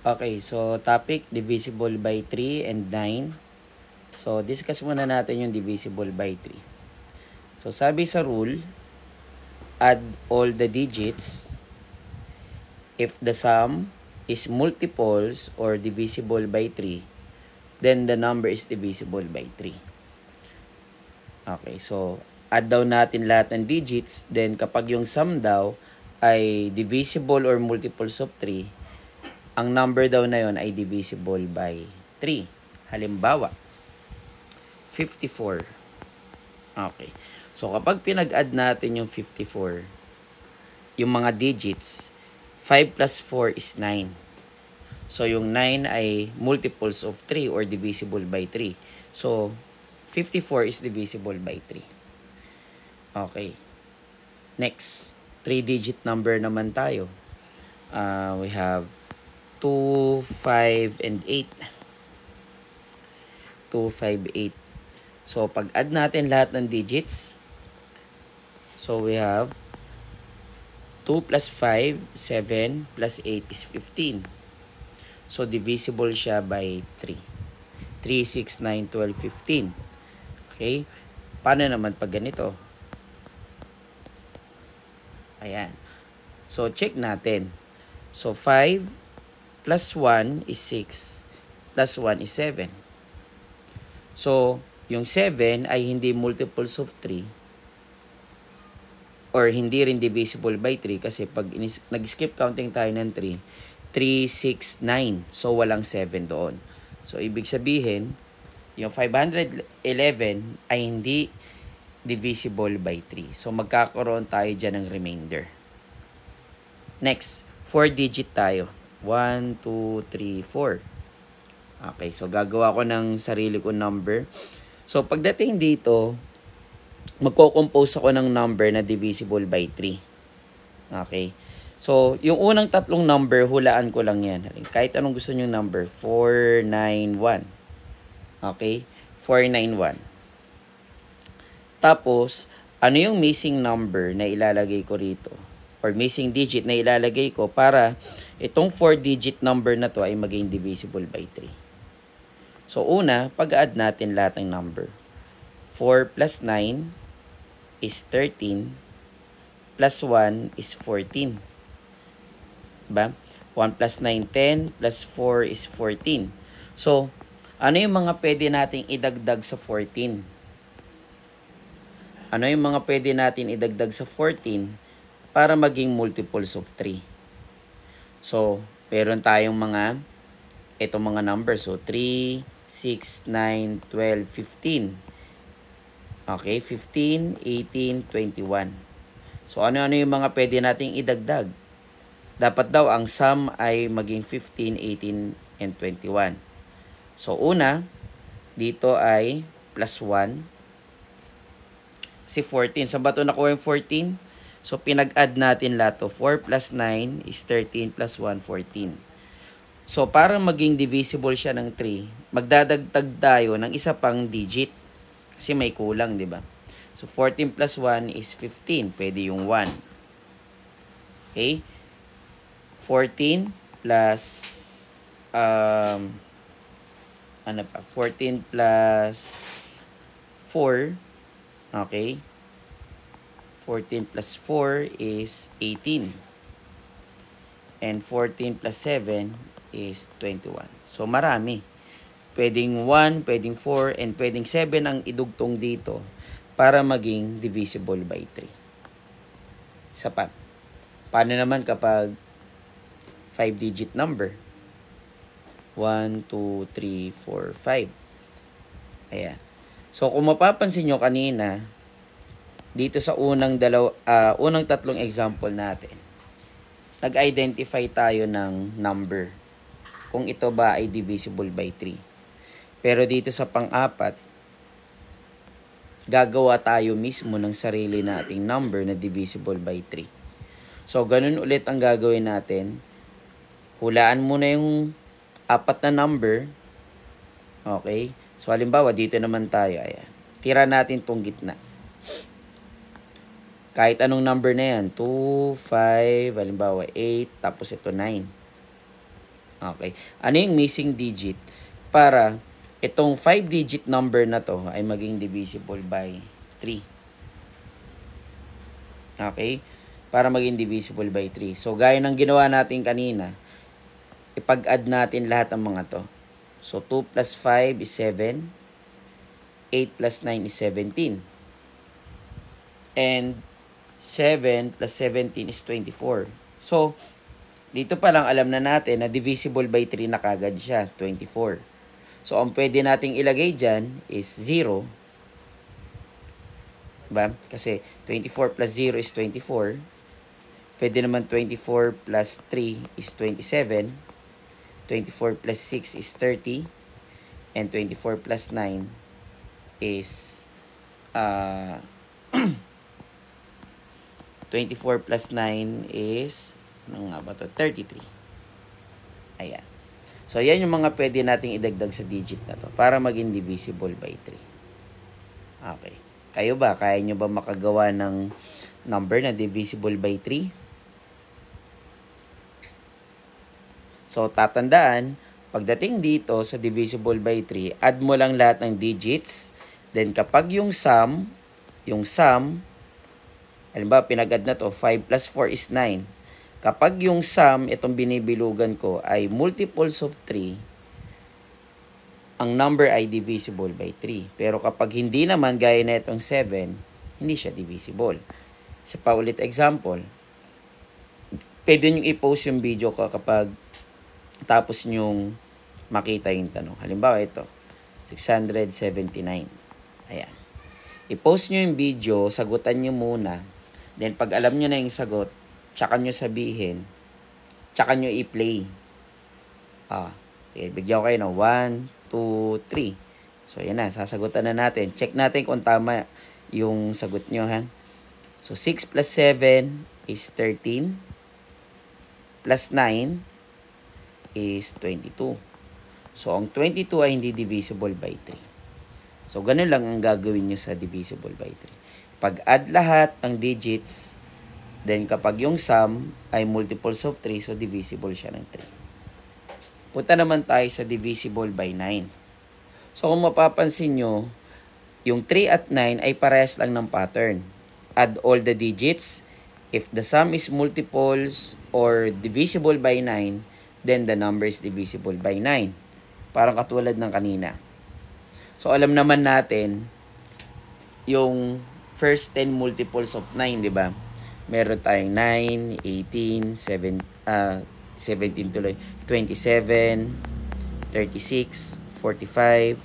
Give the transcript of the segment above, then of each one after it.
Okay, so topic, divisible by 3 and 9. So, discuss muna natin yung divisible by 3. So, sabi sa rule, add all the digits if the sum is multiples or divisible by 3, then the number is divisible by 3. Okay, so add daw natin lahat ng digits, then kapag yung sum daw ay divisible or multiples of 3, ang number daw na yon ay divisible by 3. Halimbawa, 54. Okay. So, kapag pinag-add natin yung 54, yung mga digits, 5 plus 4 is 9. So, yung 9 ay multiples of 3 or divisible by 3. So, 54 is divisible by 3. Okay. Next, 3-digit number naman tayo. We have 2, 5, and 8. 2, 5, 8. So, pag add natin lahat ng digits, so we have 2 plus 5, 7, plus 8 is 15. So, divisible siya by 3. 3, 6, 9, 12, 15. Okay? Paano naman pag ganito? Ayan. So, check natin. So, 5 plus 1 is 6. Plus 1 is 7. So, yung 7 ay hindi multiples of 3 or hindi rin divisible by 3 kasi pag nag-skip counting tayo ng 3, 3, 6, 9. So, walang 7 doon. So, ibig sabihin, yung 511 ay hindi divisible by 3. So, magkakaroon tayo dyan ng remainder. Next, 4-digit tayo. 1, 2, 3, 4. Okay, so gagawa ko ng sarili ko number. So, pagdating dito, magko-compose ako ng number na divisible by 3. Okay. So, yung unang tatlong number, hulaan ko lang yan. Kahit anong gusto nyo number, 491. Okay? 491. Tapos, ano yung missing number na ilalagay ko rito? Or missing digit na ilalagay ko para itong 4-digit number na to ay maging divisible by 3. So, una, pag-add natin lahat ng number. 4 plus 9 is 13. Plus 1 is 14. Diba? 1 plus 9, 10. Plus 4 is 14. So, ano yung mga pwede nating idagdag sa 14? Ano yung mga pwede natin idagdag sa 14 para maging multiples of 3? So, meron tayong itong mga numbers. So, 3, 6, 9, 12, 15. Okay, 15, 18, 21. So, ano-ano yung mga pwede nating idagdag? Dapat daw ang sum ay maging 15, 18, and 21. So, una, dito ay plus 1. Kasi 14. Saan ba ito nakuha yung 14? So, pinag-add natin lahat to. 4 plus 9 is 13 plus 1, 14. So, para maging divisible siya ng 3, magdadagdag tayo ng isa pang digit. Kasi may kulang, di ba? So, 14 plus 1 is 15. Pwede yung 1. Okay? 14 plus 14 plus 4. Okay? 14 plus 4 is 18. And 14 plus 7 is 21. So, marami. Pwedeng 1, pwedeng 4, and pwedeng 7 ang idugtong dito para maging divisible by 3. Isa pa. Paano naman kapag 5-digit number? 1, 2, 3, 4, 5. Ayan. So, kung mapapansin nyo kanina, dito sa unang tatlong example natin, nag-identify tayo ng number kung ito ba ay divisible by 3. Pero dito sa pang-apat, gagawa tayo mismo ng sarili nating number na divisible by 3. So, ganun ulit ang gagawin natin. Hulaan muna yung apat na number. Okay? So, halimbawa, dito naman tayo. Ayan. Tira natin tong gitna. Kahit anong number na yan. 2, 5, halimbawa 8, tapos ito 9. Okay. Ano yung missing digit? Para itong 5-digit number na to ay maging divisible by 3. Okay? Para maging divisible by 3. So, gaya ng ginawa natin kanina, ipag-add natin lahat ng mga to. So, 2 plus 5 is 7. 8 plus 9 is 17. And 7 plus 17 is 24. So, dito pa lang alam na natin na divisible by 3 na kagad siya, 24. So, ang pwede nating ilagay dyan is 0. Diba? Kasi 24 plus 0 is 24. Pwede naman 24 plus 3 is 27. 24 plus 6 is 30. And 24 plus 9 is 24 plus 9 is ano nga ba to? 33. Ayan. So, yan yung mga pwede nating idagdag sa digit na to para maging divisible by 3. Okay. Kayo ba? Kaya nyo ba makagawa ng number na divisible by 3? So, tatandaan, pagdating dito sa divisible by 3, add mo lang lahat ng digits. Then, kapag yung sum, halimbawa, pinag-add na to, 5 plus 4 is 9. Kapag yung sum, itong binibilugan ko, ay multiples of 3, ang number ay divisible by 3. Pero kapag hindi naman, gaya na itong 7, hindi siya divisible. Isa pa ulit example. Pwede nyo i-post yung video ko kapag tapos nyong makita yung tanong. Halimbawa ito, 679. Ayan. I-post nyo yung video, sagutan nyo muna. Then pag alam nyo na yung sagot, tsaka nyo sabihin, tsaka nyo i-play. Sige, bigyan ko kayo ng 1, 2, 3. So, yan na. Sasagutan na natin. Check natin kung tama yung sagot nyo, ha? So, 6 plus 7 is 13. Plus 9 is 22. So, ang 22 ay hindi divisible by 3. So, ganun lang ang gagawin nyo sa divisible by 3. Pag-add lahat ng digits, then kapag yung sum ay multiples of 3, so divisible siya ng 3. Punta naman tayo sa divisible by 9. So, kung mapapansin nyo, yung 3 at 9 ay parehas lang ng pattern. Add all the digits. If the sum is multiples or divisible by 9, then the number is divisible by 9. Parang katulad ng kanina. So, alam naman natin yung first 10 multiples of 9, di ba? Meron tayong 9, 18, 17 tuloy, 27, 36, 45,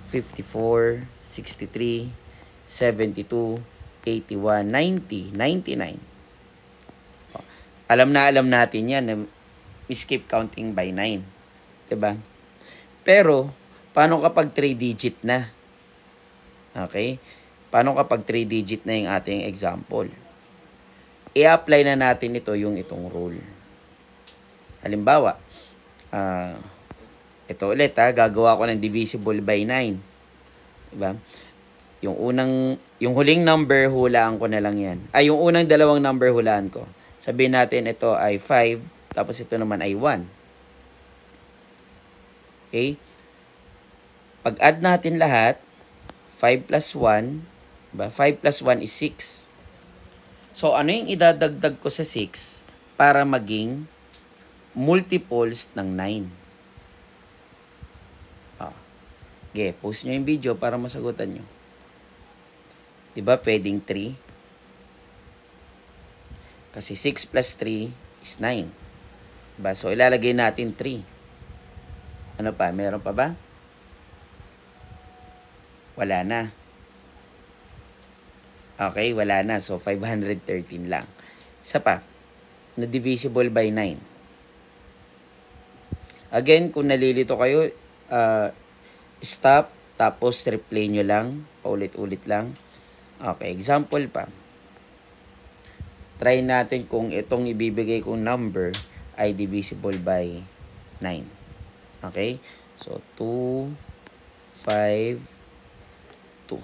54, 63, 72, 81, 90, 99. Alam natin yan na skip counting by 9. Diba? Pero, paano kapag 3-digit na? Okay? Paano kapag 3-digit na yung ating example? I-apply na natin itong rule. Halimbawa, ito ulit gagawa ko ng divisible by 9. Diba? Yung huling number, hulaan ko na lang yan. Yung unang dalawang number, hulaan ko. Sabihin natin ito ay 5, tapos ito naman ay 1. Okay? Pag-add natin lahat, 5 plus 1, diba? 5 plus 1 is 6. So, ano yung idadagdag ko sa 6 para maging multiples ng 9? Okay, post nyo yung video para masagutan nyo. Diba, pwedeng 3? Kasi 6 plus 3 is 9. Diba? So, ilalagay natin 3. Ano pa? Meron pa ba? Wala na. Okay, wala na. So, 513 lang. Isa pa, na divisible by 9. Again, kung nalilito kayo, stop, tapos replay nyo lang. Paulit-ulit lang. Okay, example pa. Try natin kung itong ibibigay kong number ay divisible by 9. Okay? So, 2, 5, 2.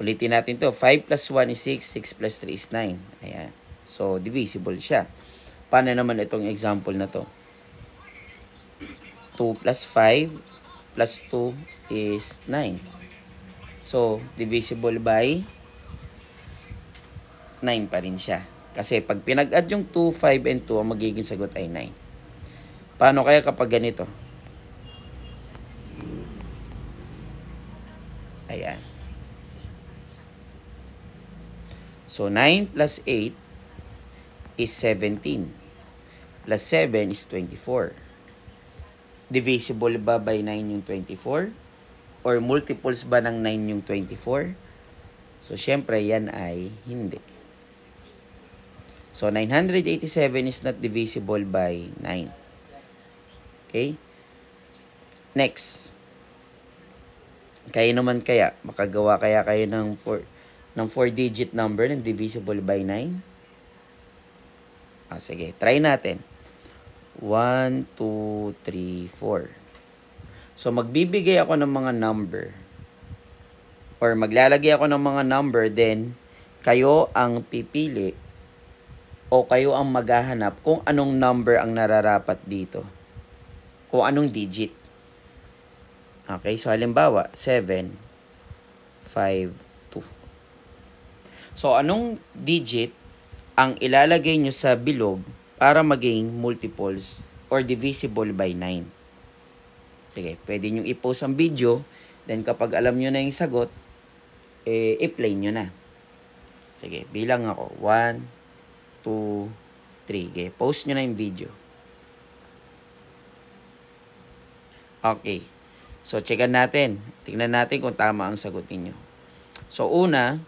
Ulitin natin to. 5 plus 1 is 6. 6 plus 3 is 9. Ayan. So, divisible siya. Paano naman itong example na to? 2 plus 5 plus 2 is 9. So, divisible by 9 pa rin siya. Kasi pag pinag-add yung 2, 5, and 2, ang magiging sagot ay 9. Paano kaya kapag ganito? Ayan. So, 9 plus 8 is 17. Plus 7 is 24. Divisible ba by 9 yung 24? Or multiples ba ng 9 yung 24? So, syempre, yan ay hindi. So, 987 is not divisible by 9. Okay? Next. Kayo naman kaya, makagawa kaya kayo ng 4-digit number na divisible by 9? Sige, try natin. 1, 2, 3, 4. So, magbibigay ako ng mga number. Or maglalagay ako ng mga number, then kayo ang pipili o kayo ang maghahanap kung anong number ang nararapat dito. Kung anong digit. Okay, so halimbawa, 7, 5, 2. So, anong digit ang ilalagay nyo sa bilog para maging multiples or divisible by 9? Sige, pwede nyo i-post ang video. Then, kapag alam nyo na yung sagot, i-play nyo na. Sige, bilang ako. 1, 2, 3. Okay, post nyo na yung video. Okay. So, checkan natin. Tingnan natin kung tama ang sagot ninyo. So, una,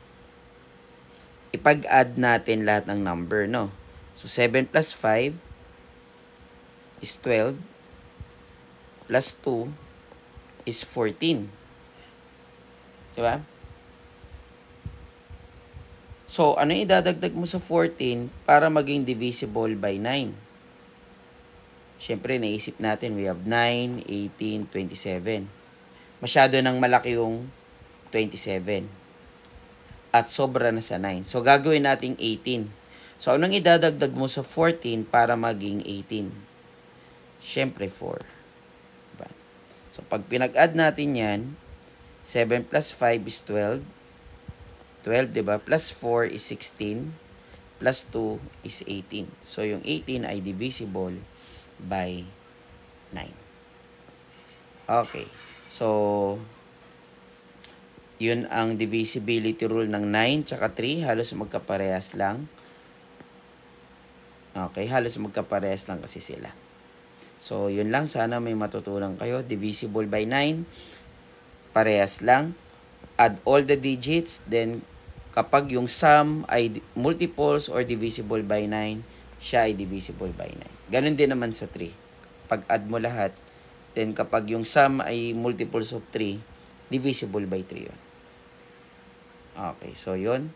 ipag-add natin lahat ng number, no? So, 7 plus 5 is 12. Plus 2 is 14. Diba? So, ano idadagdag mo sa 14 para maging divisible by 9? Siyempre, naisip natin, we have 9, 18, 27. Masyado nang malaki yung 27. At sobra na sa 9. So, gagawin natin 18. So, anong idadagdag mo sa 14 para maging 18? Siyempre, 4. Diba? So, pag pinag-add natin yan, 7 plus 5 is 12. 12, diba? Plus 4 is 16. Plus 2 is 18. So, yung 18 ay divisible by 9. Okay. So, yun ang divisibility rule ng 9 tsaka 3. Halos magkaparehas lang. Okay, halos magkaparehas lang kasi sila. So, yun lang. Sana may matutunan kayo. Divisible by 9. Parehas lang. Add all the digits. Then, kapag yung sum ay multiples or divisible by 9, siya ay divisible by 9. Ganun din naman sa 3. Pag add mo lahat, then kapag yung sum ay multiples of 3, divisible by 3 yun. Okay, so yun.